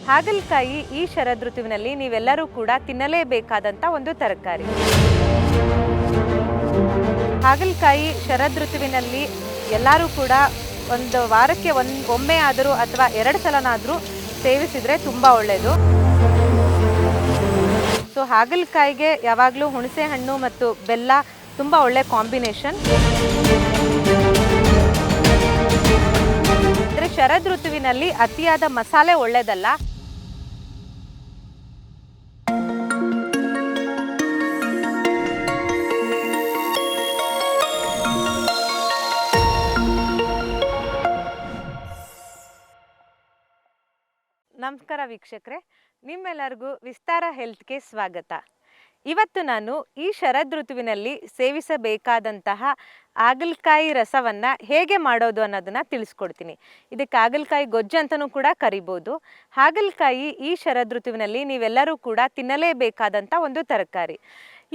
ಹಾಗಲಕಾಯಿ ಈ ಶರದೃತುವಿನಲ್ಲಿ ನೀವೆಲ್ಲರೂ ಕೂಡ ತಿನ್ನಲೇಬೇಕಾದಂಥ ಒಂದು ತರಕಾರಿ. ಹಾಗಲಕಾಯಿ ಶರದೃತುವಿನಲ್ಲಿ ಎಲ್ಲರೂ ಕೂಡ ಒಂದು ವಾರಕ್ಕೆ ಒಮ್ಮೆ ಆದರೂ ಅಥವಾ 2 ಸಲನಾದರೂ ಸೇವಿಸಿದರೆ ತುಂಬ ಒಳ್ಳೆಯದು. ಸೊ ಹಾಗಲಕಾಯಿಗೆ ಯಾವಾಗಲೂ ಹುಣಸೆ ಹಣ್ಣು ಮತ್ತು ಬೆಲ್ಲ ತುಂಬ ಒಳ್ಳೆಯ ಕಾಂಬಿನೇಷನ್. ಅಂದರೆ ಶರದೃತುವಿನಲ್ಲಿ ಅತಿಯಾದ ಮಸಾಲೆ ಒಳ್ಳೆಯದಲ್ಲ. ನಮಸ್ಕಾರ ವೀಕ್ಷಕರೇ, ನಿಮ್ಮೆಲ್ಲರಿಗೂ ವಿಸ್ತಾರ ಹೆಲ್ತ್ಗೆ ಸ್ವಾಗತ. ಇವತ್ತು ನಾನು ಈ ಶರದೃತುವಿನಲ್ಲಿ ಸೇವಿಸಬೇಕಾದಂತಹ ಹಾಗಲಕಾಯಿ ರಸವನ್ನು ಹೇಗೆ ಮಾಡೋದು ಅನ್ನೋದನ್ನು ತಿಳಿಸ್ಕೊಡ್ತೀನಿ. ಇದಕ್ಕೆ ಹಾಗಲಕಾಯಿ ಗೊಜ್ಜು ಅಂತಲೂ ಕೂಡ ಕರಿಬೋದು. ಹಾಗಲಕಾಯಿ ಈ ಶರದೃತುವಿನಲ್ಲಿ ನೀವೆಲ್ಲರೂ ಕೂಡ ತಿನ್ನಲೇಬೇಕಾದಂಥ ಒಂದು ತರಕಾರಿ.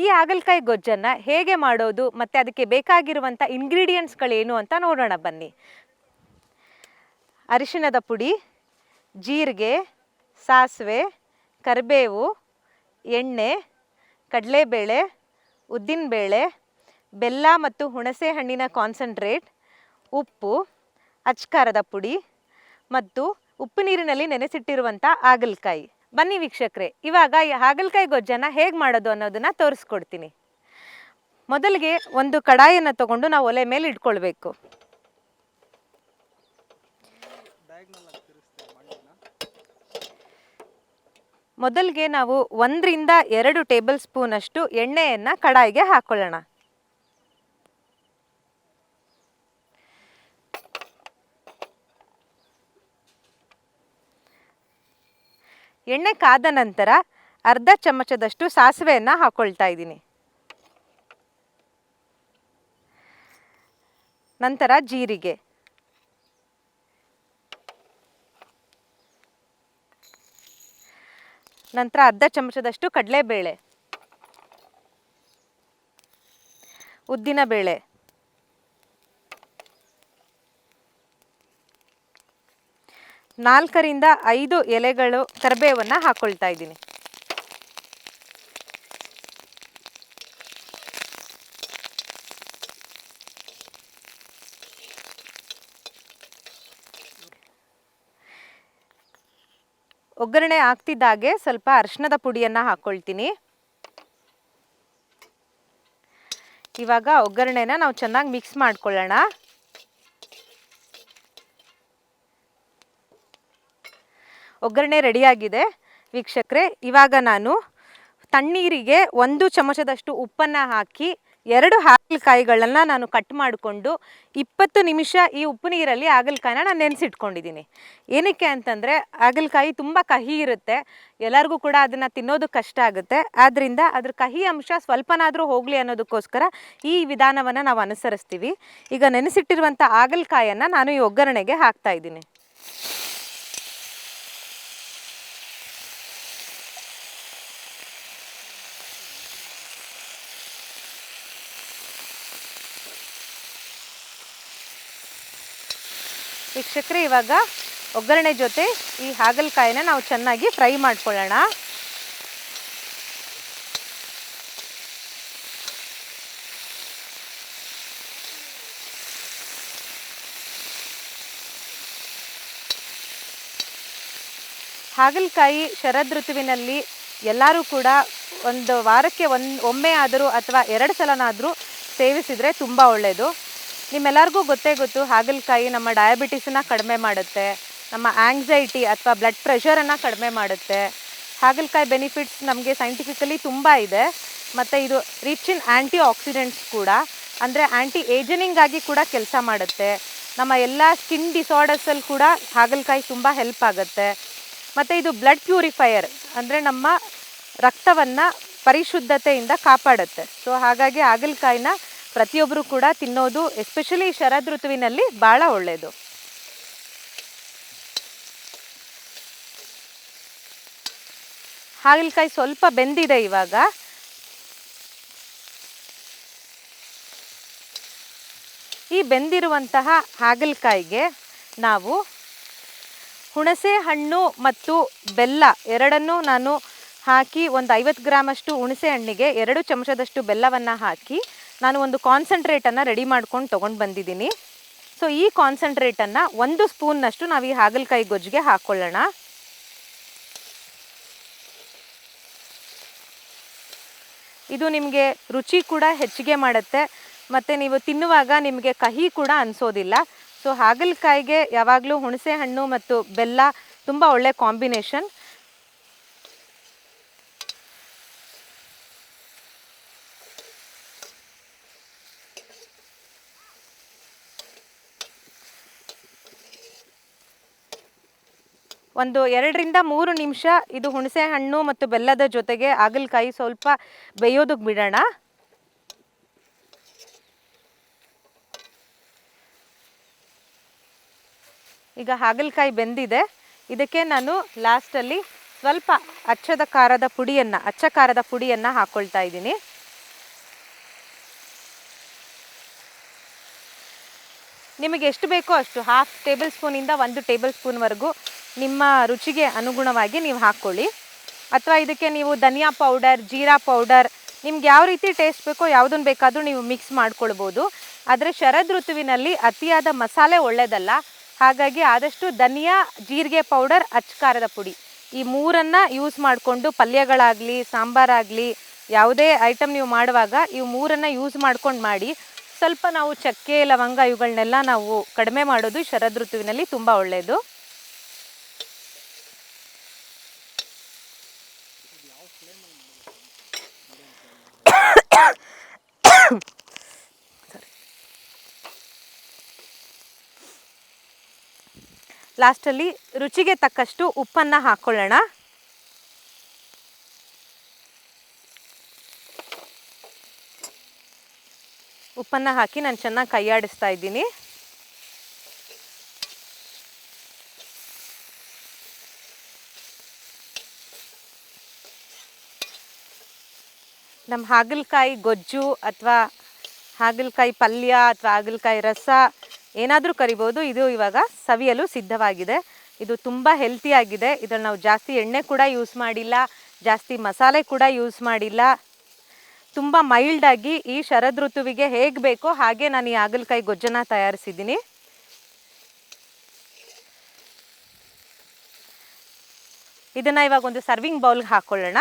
ಈ ಹಾಗಲಕಾಯಿ ಗೊಜ್ಜನ್ನು ಹೇಗೆ ಮಾಡೋದು ಮತ್ತು ಅದಕ್ಕೆ ಬೇಕಾಗಿರುವಂಥ ಇಂಗ್ರೀಡಿಯೆಂಟ್ಸ್ಗಳೇನು ಅಂತ ನೋಡೋಣ ಬನ್ನಿ. ಅರಿಶಿಣದ ಪುಡಿ, ಜೀರಿಗೆ, ಸಾಸಿವೆ, ಕರಿಬೇವು, ಎಣ್ಣೆ, ಕಡಲೆಬೇಳೆ, ಉದ್ದಿನಬೇಳೆ, ಬೆಲ್ಲ ಮತ್ತು ಹುಣಸೆ ಹಣ್ಣಿನ ಕಾನ್ಸಂಟ್ರೇಟ್, ಉಪ್ಪು, ಅಚ್ಕಾರದ ಪುಡಿ ಮತ್ತು ಉಪ್ಪು ನೀರಿನಲ್ಲಿ ನೆನೆಸಿಟ್ಟಿರುವಂಥ ಹಾಗಲಕಾಯಿ. ಬನ್ನಿ ವೀಕ್ಷಕರೇ, ಇವಾಗ ಈ ಹಾಗಲಕಾಯಿ ಗೊಜ್ಜನ್ನು ಹೇಗೆ ಮಾಡೋದು ಅನ್ನೋದನ್ನು ತೋರಿಸ್ಕೊಡ್ತೀನಿ. ಮೊದಲಿಗೆ ಒಂದು ಕಡಾಯಿಯನ್ನು ತಗೊಂಡು ನಾವು ಒಲೆ ಮೇಲೆ ಇಟ್ಕೊಳ್ಬೇಕು. ಮೊದಲಿಗೆ ನಾವು 1 ರಿಂದ 2 ಟೇಬಲ್ ಸ್ಪೂನಷ್ಟು ಎಣ್ಣೆಯನ್ನು ಕಡಾಯಿಗೆ ಹಾಕೊಳ್ಳೋಣ. ಎಣ್ಣೆ ಕಾದ ನಂತರ ಅರ್ಧ ಚಮಚದಷ್ಟು ಸಾಸಿವೆಯನ್ನು ಹಾಕೊಳ್ತಾ ಇದ್ದೀನಿ. ನಂತರ ಜೀರಿಗೆ, ನಂತರ ಅರ್ಧ ಚಮಚದಷ್ಟು ಕಡಲೆಬೇಳೆ, ಉದ್ದಿನಬೇಳೆ, ನಾಲ್ಕರಿಂದ 5 ಎಲೆಗಳು ಕರಿಬೇವನ್ನು ಹಾಕೊಳ್ತಾ ಇದ್ದೀನಿ. ಒಗ್ಗರಣೆ ಆಗ್ತಿದ್ದಾಗೆ ಸ್ವಲ್ಪ ಅರಿಶಿಣದ ಪುಡಿಯನ್ನು ಹಾಕ್ಕೊಳ್ತೀನಿ. ಇವಾಗ ಒಗ್ಗರಣೆನ ನಾವು ಚೆನ್ನಾಗಿ ಮಿಕ್ಸ್ ಮಾಡ್ಕೊಳ್ಳೋಣ. ಒಗ್ಗರಣೆ ರೆಡಿಯಾಗಿದೆ ವೀಕ್ಷಕರೇ. ಇವಾಗ ನಾನು ತಣ್ಣೀರಿಗೆ 1 ಚಮಚದಷ್ಟು ಉಪ್ಪನ್ನು ಹಾಕಿ 2 ಹಾಗಲಕಾಯಿಗಳನ್ನು ನಾನು ಕಟ್ ಮಾಡಿಕೊಂಡು 20 ನಿಮಿಷ ಈ ಉಪ್ಪು ನೀರಲ್ಲಿ ಹಾಗಲಕಾಯಿನ ನಾನು ನೆನೆಸಿಟ್ಕೊಂಡಿದ್ದೀನಿ. ಏನಕ್ಕೆ ಅಂತಂದರೆ ಹಾಗಲಕಾಯಿ ತುಂಬ ಕಹಿ ಇರುತ್ತೆ, ಎಲ್ಲರಿಗೂ ಕೂಡ ಅದನ್ನು ತಿನ್ನೋದು ಕಷ್ಟ ಆಗುತ್ತೆ. ಆದ್ದರಿಂದ ಅದ್ರ ಕಹಿ ಅಂಶ ಸ್ವಲ್ಪನಾದರೂ ಹೋಗಲಿ ಅನ್ನೋದಕ್ಕೋಸ್ಕರ ಈ ವಿಧಾನವನ್ನು ನಾವು ಅನುಸರಿಸ್ತೀವಿ. ಈಗ ನೆನೆಸಿಟ್ಟಿರುವಂಥ ಹಾಗಲಕಾಯನ್ನು ನಾನು ಈ ಒಗ್ಗರಣೆಗೆ ಹಾಕ್ತಾ ಇದ್ದೀನಿ. ವೀಕ್ಷಕರೇ, ಇವಾಗ ಒಗ್ಗರಣೆ ಜೊತೆ ಈ ಹಾಗಲಕಾಯಿನ ನಾವು ಚೆನ್ನಾಗಿ ಫ್ರೈ ಮಾಡ್ಕೊಳ್ಳೋಣ. ಹಾಗಲಕಾಯಿ ಶರದೃತುವಿನಲ್ಲಿ ಎಲ್ಲರೂ ಕೂಡ ಒಂದು ವಾರಕ್ಕೆ ಒಮ್ಮೆ ಆದರೂ ಅಥವಾ 2 ಸಲನಾದರೂ ಸೇವಿಸಿದರೆ ತುಂಬ ಒಳ್ಳೆಯದು. ನಿಮ್ಮೆಲ್ಲರಿಗೂ ಗೊತ್ತೇ ಗೊತ್ತು, ಹಾಗಲಕಾಯಿ ನಮ್ಮ ಡಯಾಬಿಟಿಸನ್ನು ಕಡಿಮೆ ಮಾಡುತ್ತೆ, ನಮ್ಮ ಆಂಗ್ಸೈಟಿ ಅಥವಾ ಬ್ಲಡ್ ಪ್ರೆಷರನ್ನು ಕಡಿಮೆ ಮಾಡುತ್ತೆ. ಹಾಗಲಕಾಯಿ ಬೆನಿಫಿಟ್ಸ್ ನಮಗೆ ಸೈಂಟಿಫಿಕಲಿ ತುಂಬ ಇದೆ. ಮತ್ತು ಇದು ರಿಚ್ ಇನ್ ಆ್ಯಂಟಿ ಆಕ್ಸಿಡೆಂಟ್ಸ್ ಕೂಡ, ಅಂದರೆ ಆ್ಯಂಟಿ ಏಜನಿಂಗ್ ಆಗಿ ಕೂಡ ಕೆಲಸ ಮಾಡುತ್ತೆ. ನಮ್ಮ ಎಲ್ಲ ಸ್ಕಿನ್ ಡಿಸಾರ್ಡರ್ಸಲ್ಲಿ ಕೂಡ ಹಾಗಲಕಾಯಿ ತುಂಬ ಹೆಲ್ಪ್ ಆಗುತ್ತೆ. ಮತ್ತು ಇದು ಬ್ಲಡ್ ಪ್ಯೂರಿಫೈಯರ್, ಅಂದರೆ ನಮ್ಮ ರಕ್ತವನ್ನು ಪರಿಶುದ್ಧತೆಯಿಂದ ಕಾಪಾಡುತ್ತೆ. ಸೊ ಹಾಗಾಗಿ ಹಾಗಲಕಾಯಿನ ಪ್ರತಿಯೊಬ್ಬರು ಕೂಡ ತಿನ್ನೋದು, ಎಸ್ಪೆಷಲಿ ಶರದೃತುವಿನಲ್ಲಿ ಭಾಳ ಒಳ್ಳೆಯದು. ಹಾಗಲಕಾಯಿ ಸ್ವಲ್ಪ ಬೆಂದಿದೆ. ಇವಾಗ ಈ ಬೆಂದಿರುವಂತಹ ಹಾಗಲಕಾಯಿಗೆ ನಾವು ಹುಣಸೆ ಹಣ್ಣು ಮತ್ತು ಬೆಲ್ಲ ಎರಡನ್ನೂ ನಾನು ಹಾಕಿ ಒಂದು 50 ಗ್ರಾಮಷ್ಟು ಹುಣಸೆ ಹಣ್ಣಿಗೆ 2 ಚಮಚದಷ್ಟು ಬೆಲ್ಲವನ್ನು ಹಾಕಿ ನಾನು ಒಂದು ಕಾನ್ಸಂಟ್ರೇಟನ್ನು ರೆಡಿ ಮಾಡ್ಕೊಂಡು ತೊಗೊಂಡು ಬಂದಿದ್ದೀನಿ. ಸೊ ಈ ಕಾನ್ಸಂಟ್ರೇಟನ್ನು 1 ಸ್ಪೂನ್ನಷ್ಟು ನಾವು ಈ ಹಾಗಲಕಾಯಿ ಗೊಜ್ಜಿಗೆ ಹಾಕ್ಕೊಳ್ಳೋಣ. ಇದು ನಿಮಗೆ ರುಚಿ ಕೂಡ ಹೆಚ್ಚಿಗೆ ಮಾಡುತ್ತೆ ಮತ್ತು ನೀವು ತಿನ್ನುವಾಗ ನಿಮಗೆ ಕಹಿ ಕೂಡ ಅನಿಸೋದಿಲ್ಲ. ಸೊ ಹಾಗಲಕಾಯಿಗೆ ಯಾವಾಗಲೂ ಹುಣಸೆ ಹಣ್ಣು ಮತ್ತು ಬೆಲ್ಲ ತುಂಬ ಒಳ್ಳೆ ಕಾಂಬಿನೇಷನ್. ಒಂದು 2ರಿಂದ 3 ನಿಮಿಷ ಇದು ಹುಣಸೆ ಹಣ್ಣು ಮತ್ತು ಬೆಲ್ಲದ ಜೊತೆಗೆ ಹಾಗಲಕಾಯಿ ಸ್ವಲ್ಪ ಬೇಯೋದಕ್ಕೆ ಬಿಡೋಣ. ಈಗ ಹಾಗಲಕಾಯಿ ಬೆಂದಿದೆ. ಇದಕ್ಕೆ ನಾನು ಲಾಸ್ಟಲ್ಲಿ ಸ್ವಲ್ಪ ಅಚ್ಚ ಖಾರದ ಪುಡಿಯನ್ನು ಹಾಕ್ಕೊಳ್ತಾ ಇದ್ದೀನಿ. ನಿಮಗೆ ಎಷ್ಟು ಬೇಕೋ ಅಷ್ಟು, 1/2 ಟೇಬಲ್ ಸ್ಪೂನಿಂದ 1 ಟೇಬಲ್ ಸ್ಪೂನ್ವರೆಗೂ ನಿಮ್ಮ ರುಚಿಗೆ ಅನುಗುಣವಾಗಿ ನೀವು ಹಾಕ್ಕೊಳ್ಳಿ. ಅಥವಾ ಇದಕ್ಕೆ ನೀವು ಧನಿಯಾ ಪೌಡರ್, ಜೀರಾ ಪೌಡರ್, ನಿಮ್ಗೆ ಯಾವ ರೀತಿ ಟೇಸ್ಟ್ ಬೇಕೋ ಯಾವುದನ್ನು ಬೇಕಾದರೂ ನೀವು ಮಿಕ್ಸ್ ಮಾಡ್ಕೊಳ್ಬೋದು. ಆದರೆ ಶರದ್ ಋತುವಿನಲ್ಲಿ ಅತಿಯಾದ ಮಸಾಲೆ ಒಳ್ಳೆಯದಲ್ಲ. ಹಾಗಾಗಿ ಆದಷ್ಟು ಧನಿಯಾ, ಜೀರಿಗೆ ಪೌಡರ್, ಅಚ್ಚ ಖಾರದ ಪುಡಿ ಈ 3ಅನ್ನು ಯೂಸ್ ಮಾಡಿಕೊಂಡು ಪಲ್ಯಗಳಾಗಲಿ, ಸಾಂಬಾರಾಗಲಿ, ಯಾವುದೇ ಐಟಮ್ ನೀವು ಮಾಡುವಾಗ ಇವು 3ಅನ್ನು ಯೂಸ್ ಮಾಡ್ಕೊಂಡು ಮಾಡಿ. ಸ್ವಲ್ಪ ನಾವು ಚಕ್ಕೆ, ಲವಂಗ ಇವುಗಳನ್ನೆಲ್ಲ ನಾವು ಕಡಿಮೆ ಮಾಡೋದು ಶರದ್ ಋತುವಿನಲ್ಲಿ ತುಂಬ ಒಳ್ಳೆಯದು. ಲಾಸ್ಟಲ್ಲಿ ರುಚಿಗೆ ತಕ್ಕಷ್ಟು ಉಪ್ಪನ್ನು ಹಾಕ್ಕೊಳ್ಳೋಣ. ಉಪ್ಪನ್ನು ಹಾಕಿ ನಾನು ಚೆನ್ನಾಗಿ ಕೈಯಾಡಿಸ್ತಾ ಇದ್ದೀನಿ. ನಮ್ಮ ಹಾಗಲಕಾಯಿ ಗೊಜ್ಜು ಅಥವಾ ಹಾಗಲಕಾಯಿ ಪಲ್ಯ ಅಥವಾ ಹಾಗಲಕಾಯಿ ರಸ ಏನಾದರೂ ಕರಿಬೋದು. ಇದು ಇವಾಗ ಸವಿಯಲು ಸಿದ್ಧವಾಗಿದೆ. ಇದು ತುಂಬ ಹೆಲ್ತಿಯಾಗಿದೆ. ಇದನ್ನು ನಾವು ಜಾಸ್ತಿ ಎಣ್ಣೆ ಕೂಡ ಯೂಸ್ ಮಾಡಿಲ್ಲ, ಜಾಸ್ತಿ ಮಸಾಲೆ ಕೂಡ ಯೂಸ್ ಮಾಡಿಲ್ಲ. ತುಂಬ ಮೈಲ್ಡಾಗಿ ಈ ಶರದ್ ಋತುವಿಗೆ ಹೇಗೆ ಬೇಕೋ ಹಾಗೆ ನಾನು ಈ ಹಾಗಲಕಾಯಿ ಗೊಜ್ಜನ್ನು ತಯಾರಿಸಿದ್ದೀನಿ. ಇದನ್ನು ಇವಾಗ ಒಂದು ಸರ್ವಿಂಗ್ ಬೌಲ್ಗೆ ಹಾಕ್ಕೊಳ್ಳೋಣ.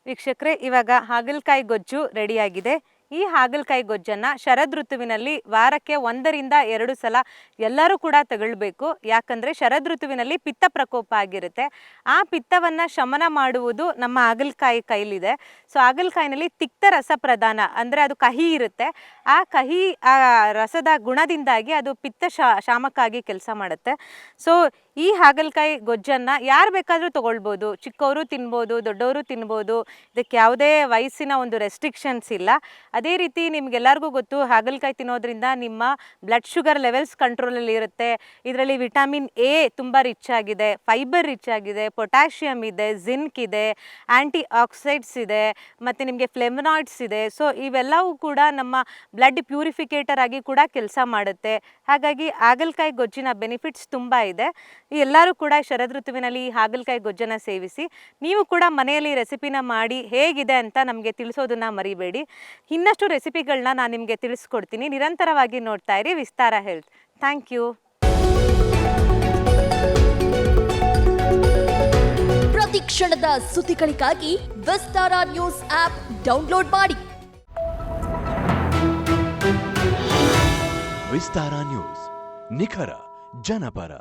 ವೀಕ್ಷಕರೇ, ಇವಾಗ ಹಾಗಲಕಾಯಿ ಗೊಜ್ಜು ರೆಡಿಯಾಗಿದೆ. ಈ ಹಾಗಲಕಾಯಿ ಗೊಜ್ಜನ್ನು ಶರದ್ ಋತುವಿನಲ್ಲಿ ವಾರಕ್ಕೆ 1ರಿಂದ 2 ಸಲ ಎಲ್ಲರೂ ಕೂಡ ತಗೊಳ್ಬೇಕು. ಯಾಕಂದರೆ ಶರದ್ ಋತುವಿನಲ್ಲಿ ಪಿತ್ತ ಪ್ರಕೋಪ ಆಗಿರುತ್ತೆ. ಆ ಪಿತ್ತವನ್ನು ಶಮನ ಮಾಡುವುದು ನಮ್ಮ ಹಾಗಲಕಾಯಿ ಕೈಲಿದೆ. ಸೊ ಹಾಗಲಕಾಯಿನಲ್ಲಿ ತಿಕ್ತ ರಸ ಪ್ರಧಾನ, ಅಂದರೆ ಅದು ಕಹಿ ಇರುತ್ತೆ. ಆ ಕಹಿ ರಸದ ಗುಣದಿಂದಾಗಿ ಅದು ಪಿತ್ತ ಶಾಮಕ್ಕಾಗಿ ಕೆಲಸ ಮಾಡುತ್ತೆ. ಸೊ ಈ ಹಾಗಲಕಾಯಿ ಗೊಜ್ಜನ್ನು ಯಾರು ಬೇಕಾದರೂ ತೊಗೊಳ್ಬೋದು. ಚಿಕ್ಕವರು ತಿನ್ಬೋದು, ದೊಡ್ಡವರು ತಿನ್ಬೋದು. ಇದಕ್ಕೆ ಯಾವುದೇ ವಯಸ್ಸಿನ ಒಂದು ರೆಸ್ಟ್ರಿಕ್ಷನ್ಸ್ ಇಲ್ಲ. ಅದೇ ರೀತಿ ನಿಮಗೆಲ್ಲರಿಗೂ ಗೊತ್ತು, ಹಾಗಲಕಾಯಿ ತಿನ್ನೋದ್ರಿಂದ ನಿಮ್ಮ ಬ್ಲಡ್ ಶುಗರ್ ಲೆವೆಲ್ಸ್ ಕಂಟ್ರೋಲಲ್ಲಿ ಇರುತ್ತೆ. ಇದರಲ್ಲಿ ವಿಟಮಿನ್ ಎ ತುಂಬ ರಿಚ್ ಆಗಿದೆ, ಫೈಬರ್ ರಿಚ್ ಆಗಿದೆ, ಪೊಟ್ಯಾಷಿಯಮ್ ಇದೆ, ಜಿಂಕ್ ಇದೆ, ಆ್ಯಂಟಿ ಆಕ್ಸೈಡ್ಸ್ ಇದೆ, ಮತ್ತು ನಿಮಗೆ ಫ್ಲೆವನಾಯ್ಡ್ಸ್ ಇದೆ. ಸೊ ಇವೆಲ್ಲವೂ ಕೂಡ ನಮ್ಮ ಬ್ಲಡ್ ಪ್ಯೂರಿಫಿಕೇಟರ್ ಆಗಿ ಕೂಡ ಕೆಲಸ ಮಾಡುತ್ತೆ. ಹಾಗಾಗಿ ಹಾಗಲಕಾಯಿ ಗೊಜ್ಜಿನ ಬೆನಿಫಿಟ್ಸ್ ತುಂಬ ಇದೆ. ಎಲ್ಲರೂ ಕೂಡ ಶರದ್ ಋತುವಿನಲ್ಲಿ ಈ ಹಾಗಲಕಾಯಿ ಗೊಜ್ಜನ್ನು ಸೇವಿಸಿ. ನೀವು ಕೂಡ ಮನೆಯಲ್ಲಿ ರೆಸಿಪಿನ ಮಾಡಿ ಹೇಗಿದೆ ಅಂತ ನಮಗೆ ತಿಳಿಸೋದನ್ನು ಮರಿಬೇಡಿ. ಇನ್ನಷ್ಟು ರೆಸಿಪಿಗಳನ್ನ ನಾನು ನಿಮಗೆ ತಿಳಿಸ್ಕೊಡ್ತೀನಿ. ನಿರಂತರವಾಗಿ ನೋಡ್ತಾ ಇರಿ ವಿಸ್ತಾರ ಹೆಲ್ತ್. Thank you. ಪ್ರತಿ ಕ್ಷಣದ ಸುದ್ದಿಗಳಿಗಾಗಿ ವಿಸ್ತಾರ ನ್ಯೂಸ್ ಆಪ್ ಡೌನ್ಲೋಡ್ ಮಾಡಿ. ವಿಸ್ತಾರ ನ್ಯೂಸ್, ನಿಖರ ಜನಪರ.